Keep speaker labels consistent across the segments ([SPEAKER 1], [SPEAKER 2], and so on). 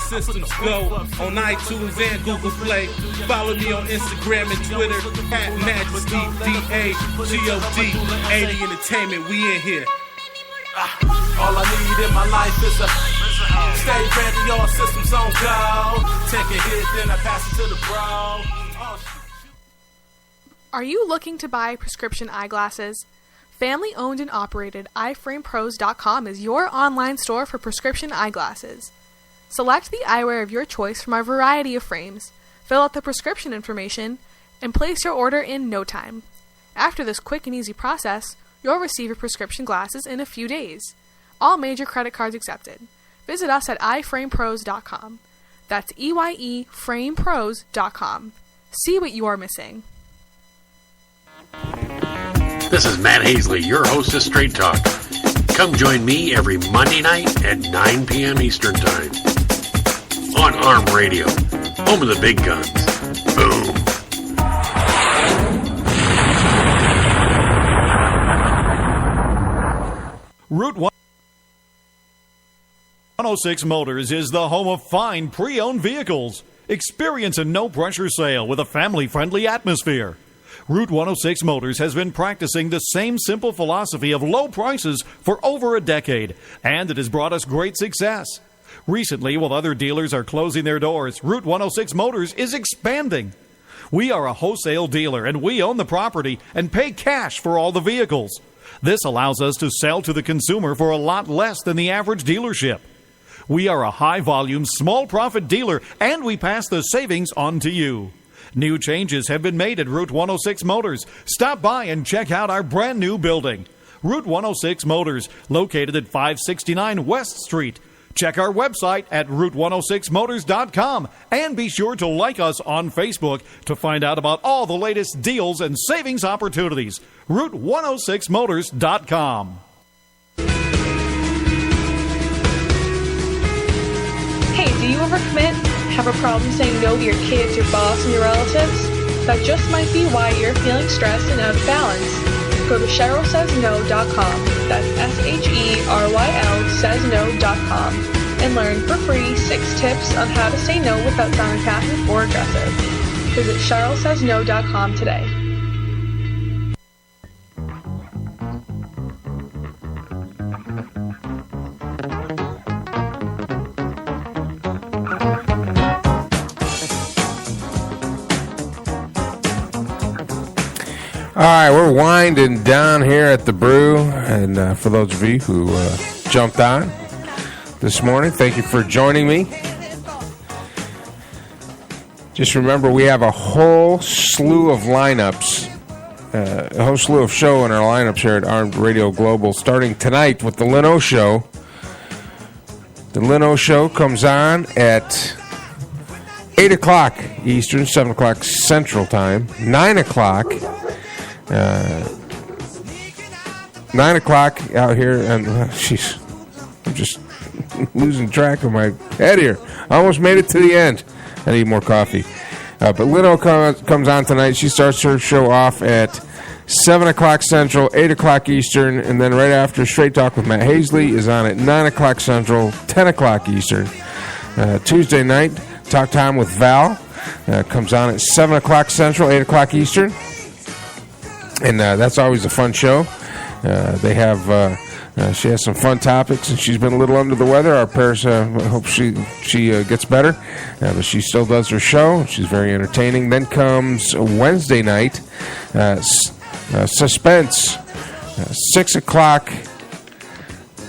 [SPEAKER 1] systems go. On iTunes and Google Play. Follow me on Instagram and Twitter at MajestyDAGOD 80 Entertainment. We in here.
[SPEAKER 2] All I need in my life is a stay ready, all systems on go. Take a hit, then I pass it to the bro.
[SPEAKER 3] Are you looking to buy prescription eyeglasses? Family owned and operated iframepros.com is your online store for prescription eyeglasses. Select the eyewear of your choice from our variety of frames, fill out the prescription information, and place your order in no time. After this quick and easy process, you'll receive your prescription glasses in a few days. All major credit cards accepted. Visit us at iframepros.com. That's EYEframepros.com. See what you are missing.
[SPEAKER 4] This is Matt Hazley, your host of Straight Talk. Come join me every Monday night at 9 p.m. Eastern Time on ARM Radio, home of the big guns. Boom.
[SPEAKER 5] Route 106 Motors is the home of fine pre-owned vehicles. Experience a no-pressure sale with a family-friendly atmosphere. Route 106 Motors has been practicing the same simple philosophy of low prices for over a decade, and it has brought us great success. Recently, while other dealers are closing their doors, Route 106 Motors is expanding. We are a wholesale dealer, and we own the property and pay cash for all the vehicles. This allows us to sell to the consumer for a lot less than the average dealership. We are a high-volume, small-profit dealer, and we pass the savings on to you. New changes have been made at Route 106 Motors. Stop by and check out our brand new building. Route 106 Motors, located at 569 West Street. Check our website at route106motors.com and be sure to like us on Facebook to find out about all the latest deals and savings opportunities. route106motors.com.
[SPEAKER 6] Hey, do you overcommit? Have a problem saying no to your kids, your boss, and your relatives? That just might be why you're feeling stressed and out of balance. Go to CherylSaysNo.com. That's SHERYL saysno.com and learn for free 6 tips on how to say no without sounding passive or aggressive. Visit CherylSaysNo.com today.
[SPEAKER 7] All right, we're winding down here at the brew, and for those of you who jumped on this morning, thank you for joining me. Just remember, we have a whole slew of lineups, a whole slew of show in our lineups here at Armed Radio Global, starting tonight with the Leno Show. The Leno Show comes on at 8 o'clock Eastern, 7 o'clock Central Time, 9 o'clock 9 o'clock out here, and I'm just losing track of my head here. I almost made it to the end. I need more coffee. But Leno comes on tonight. She starts her show off at 7 o'clock Central, 8 o'clock Eastern, and then right after, Straight Talk with Matt Hazley is on at 9 o'clock Central, 10 o'clock Eastern. Tuesday night, Talk Time with Val comes on at 7 o'clock Central, 8 o'clock Eastern. And that's always a fun show. They have she has some fun topics, and she's been a little under the weather. Our prayers hope she gets better, but she still does her show. She's very entertaining. Then comes Wednesday night, Suspense, 6 o'clock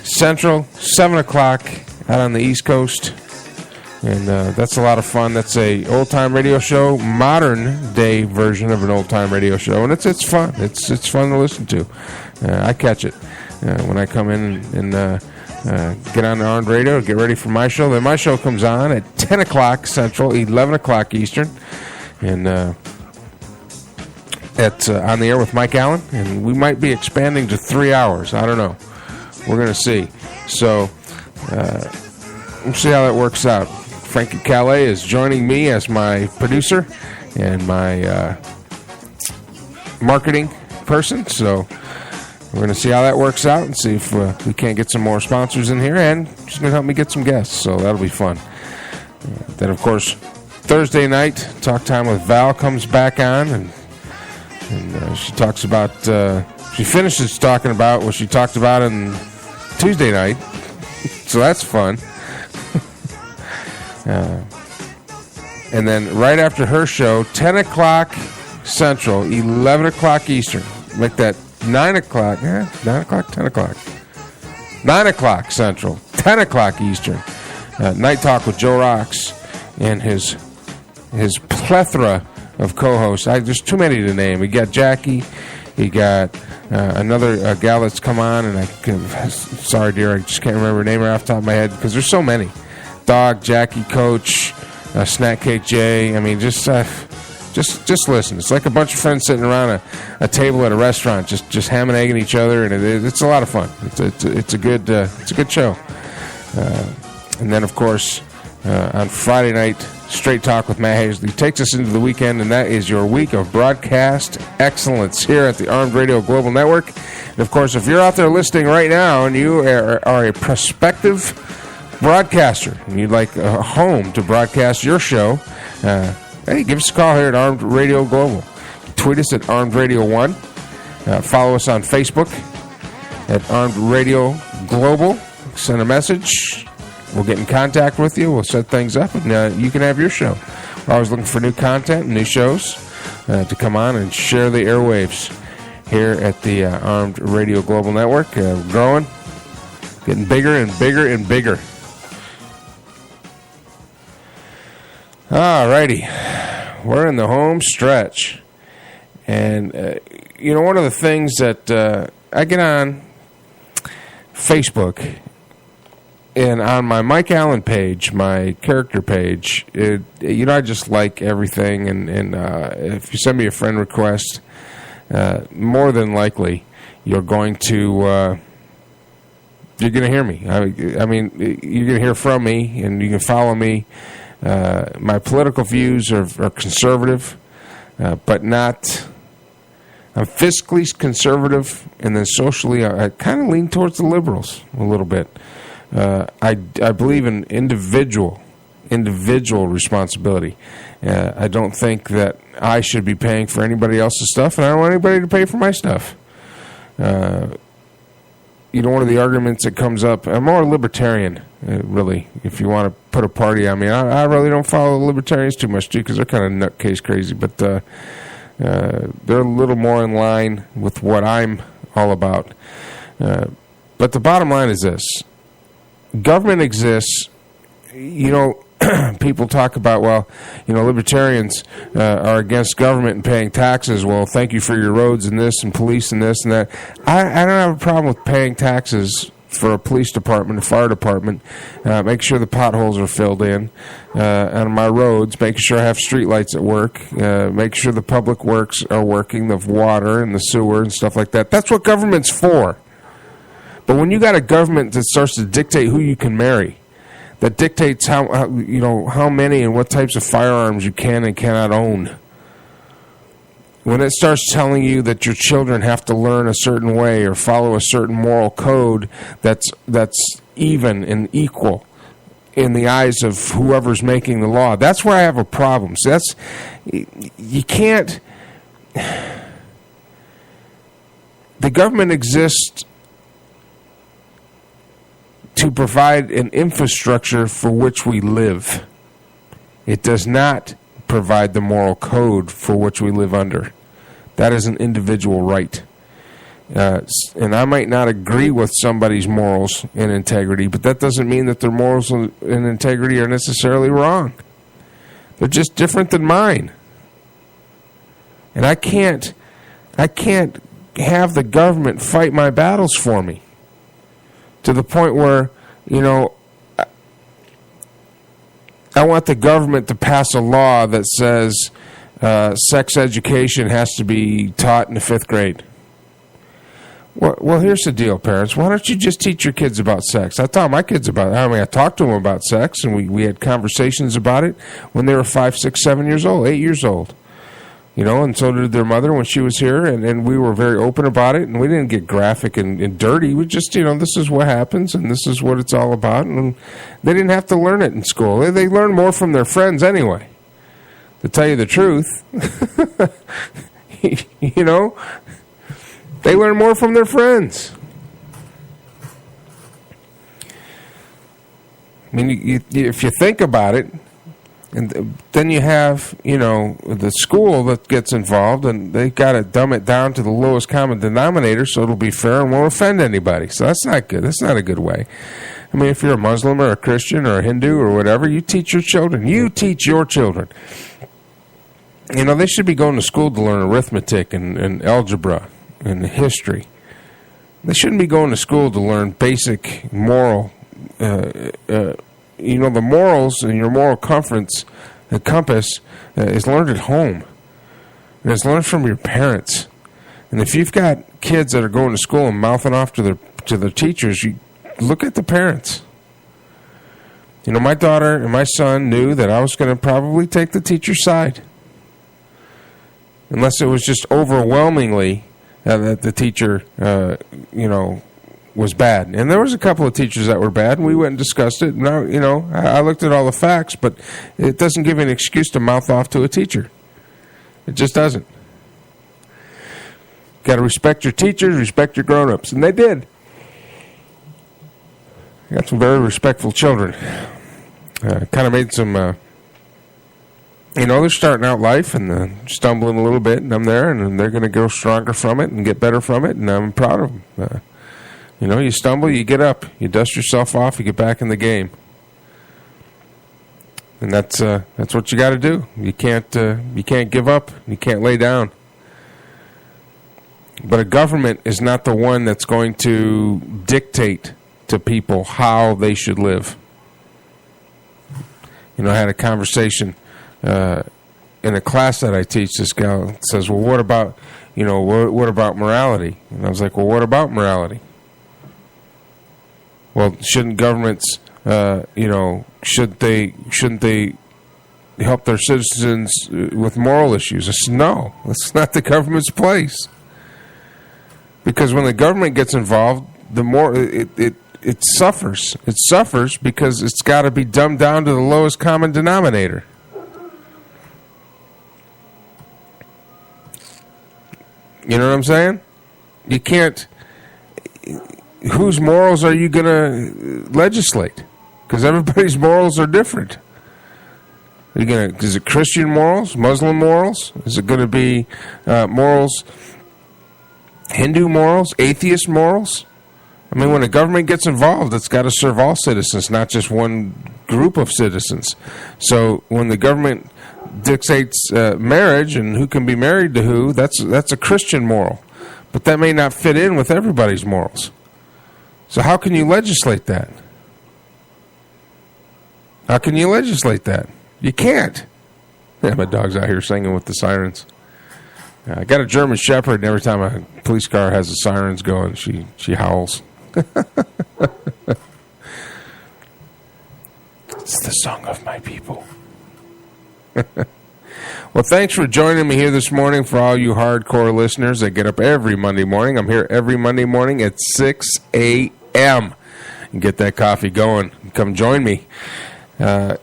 [SPEAKER 7] Central, 7 o'clock out on the East Coast. And that's a lot of fun. That's a old-time radio show, modern-day version of an old-time radio show. And it's fun. It's fun to listen to. I catch it when I come in and get on the Armed Radio, get ready for my show. Then my show comes on at 10 o'clock Central, 11 o'clock Eastern. And it's on the air with Mike Allen. And we might be expanding to 3 hours. I don't know. We're going to see. So we'll see how that works out. Frankie Calais is joining me as my producer and my marketing person. So we're going to see how that works out and see if we can't get some more sponsors in here. And she's going to help me get some guests. So that'll be fun. Then, of course, Thursday night, Talk Time with Val comes back on, and she talks about, she finishes talking about what she talked about on Tuesday night, so that's fun. And then right after her show, 10 o'clock Central, 11 o'clock Eastern, make that 9 o'clock, 9 o'clock, 10 o'clock, 9 o'clock Central, 10 o'clock Eastern, Night Talk with Joe Rocks and his plethora of co-hosts. There's too many to name. We got Jackie. We got another gal that's come on, and sorry, dear, I just can't remember her name right off the top of my head because there's so many. Dog, Jackie, Coach, Snack Cake Jay. I mean, just listen. It's like a bunch of friends sitting around a table at a restaurant, just ham and egging each other, and it's a lot of fun. It's a good show. And then, of course, on Friday night, Straight Talk with Matt Hazley takes us into the weekend, and that is your week of broadcast excellence here at the Armed Radio Global Network. And, of course, if you're out there listening right now and you are a prospective broadcaster and you'd like a home to broadcast your show, hey, give us a call here at Armed Radio Global. Tweet us at Armed Radio 1. Follow us on Facebook at Armed Radio Global. Send a message. We'll get in contact with you. We'll set things up, and you can have your show. We're always looking for new content and new shows to come on and share the airwaves here at the Armed Radio Global Network. Growing, getting bigger and bigger and bigger. All righty. We're in the home stretch. And, one of the things that I get on Facebook and on my Mike Allen page, my character page, I just like everything. And if you send me a friend request, more than likely you're going to hear me. I mean, you're going to hear from me, and you can follow me. My political views are conservative, but not. I'm fiscally conservative, and then socially, I kind of lean towards the liberals a little bit. I believe in individual responsibility. I don't think that I should be paying for anybody else's stuff, and I don't want anybody to pay for my stuff. One of the arguments that comes up, I'm more libertarian, really, if you want to put a party on me. I really don't follow the libertarians too much, too, because they're kind of nutcase crazy, but they're a little more in line with what I'm all about. But the bottom line is this. Government exists. People talk about, libertarians are against government and paying taxes. Well, thank you for your roads and this and police and this and that. I don't have a problem with paying taxes for a police department, a fire department, make sure the potholes are filled in on my roads, making sure I have street lights at work, make sure the public works are working, the water and the sewer and stuff like that. That's what government's for. But when you got a government that starts to dictate who you can marry, that dictates how many and what types of firearms you can and cannot own, when it starts telling you that your children have to learn a certain way or follow a certain moral code that's even and equal in the eyes of whoever's making the law, that's where I have a problem. So you can't. The government exists to provide an infrastructure for which we live. It does not provide the moral code for which we live under. That is an individual right. And I might not agree with somebody's morals and integrity, but that doesn't mean that their morals and integrity are necessarily wrong. They're just different than mine. And I can't have the government fight my battles for me to the point where, I want the government to pass a law that says sex education has to be taught in the 5th grade. Well, here's the deal, parents. Why don't you just teach your kids about sex? I taught my kids about it. I talked to them about sex, and we had conversations about it when they were 5, 6, 7 years old, 8 years old. and so did their mother when she was here, and we were very open about it, and we didn't get graphic and dirty. We just, this is what happens, and this is what it's all about, and they didn't have to learn it in school. They learn more from their friends anyway, to tell you the truth. They learn more from their friends. I mean, if you think about it, and then you have, the school that gets involved, and they got to dumb it down to the lowest common denominator so it'll be fair and won't offend anybody. So that's not good. That's not a good way. I mean, if you're a Muslim or a Christian or a Hindu or whatever, you teach your children. You teach your children. They should be going to school to learn arithmetic and algebra and history. They shouldn't be going to school to learn basic moral the morals and your moral compass is learned at home. And it's learned from your parents. And if you've got kids that are going to school and mouthing off to their teachers, you look at the parents. My daughter and my son knew that I was going to probably take the teacher's side. Unless it was just overwhelmingly that the teacher, was bad. And there was a couple of teachers that were bad, and we went and discussed it. Now, I looked at all the facts, but it doesn't give you an excuse to mouth off to a teacher. It just doesn't. Got to respect your teachers, respect your grown-ups. And they did. I got some very respectful children. Kind of made some, they're starting out life and stumbling a little bit, and I'm there, and they're going to grow stronger from it and get better from it, and I'm proud of them. You stumble, you get up, you dust yourself off, you get back in the game, and that's what you got to do. You can't give up, you can't lay down. But a government is not the one that's going to dictate to people how they should live. I had a conversation in a class that I teach. This gal says, "Well, what about what about morality?" And I was like, "Well, what about morality?" Well, shouldn't governments, shouldn't they help their citizens with moral issues? I said, no, that's not the government's place. Because when the government gets involved, the more it suffers. It suffers because it's got to be dumbed down to the lowest common denominator. You know what I'm saying? You can't. Whose morals are you going to legislate? Because everybody's morals are different. Is it Christian morals, Muslim morals? Is it going to be morals, Hindu morals, atheist morals? I mean, when a government gets involved, it's got to serve all citizens, not just one group of citizens. So when the government dictates marriage and who can be married to who, that's a Christian moral. But that may not fit in with everybody's morals. So how can you legislate that? How can you legislate that? You can't. Yeah, my dog's out here singing with the sirens. I got a German Shepherd, and every time a police car has the sirens going, she howls. It's the song of my people. Well, thanks for joining me here this morning. For all you hardcore listeners that get up every Monday morning, I'm here every Monday morning at 6 a.m. And get that coffee going. Come join me. I've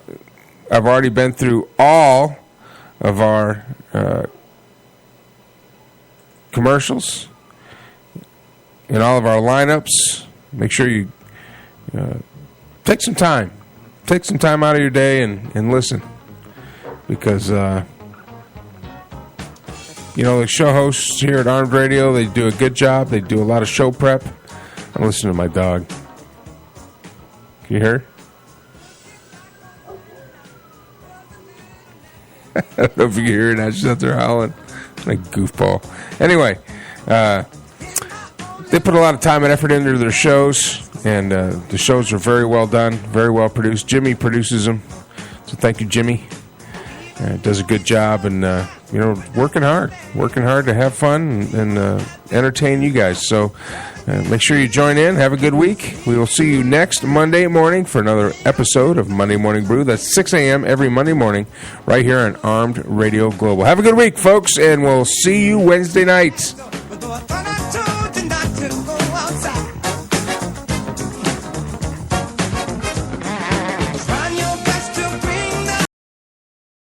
[SPEAKER 7] already been through all of our commercials and all of our lineups. Make sure you take some time. Take some time out of your day and listen. Because, the show hosts here at Armed Radio, they do a good job. They do a lot of show prep. I'm listening to my dog. Can you hear? I don't know if you can hear it now. She's out there howling. Like a goofball. Anyway, they put a lot of time and effort into their shows, and the shows are very well done, very well produced. Jimmy produces them, so thank you, Jimmy. Does a good job, and working hard to have fun and entertain you guys. So Make sure you join in. Have a good week. We will see you next Monday morning for another episode of Monday Morning Brew. That's 6 a.m. every Monday morning right here on Armed Radio Global. Have a good week, folks, and we'll see you Wednesday night.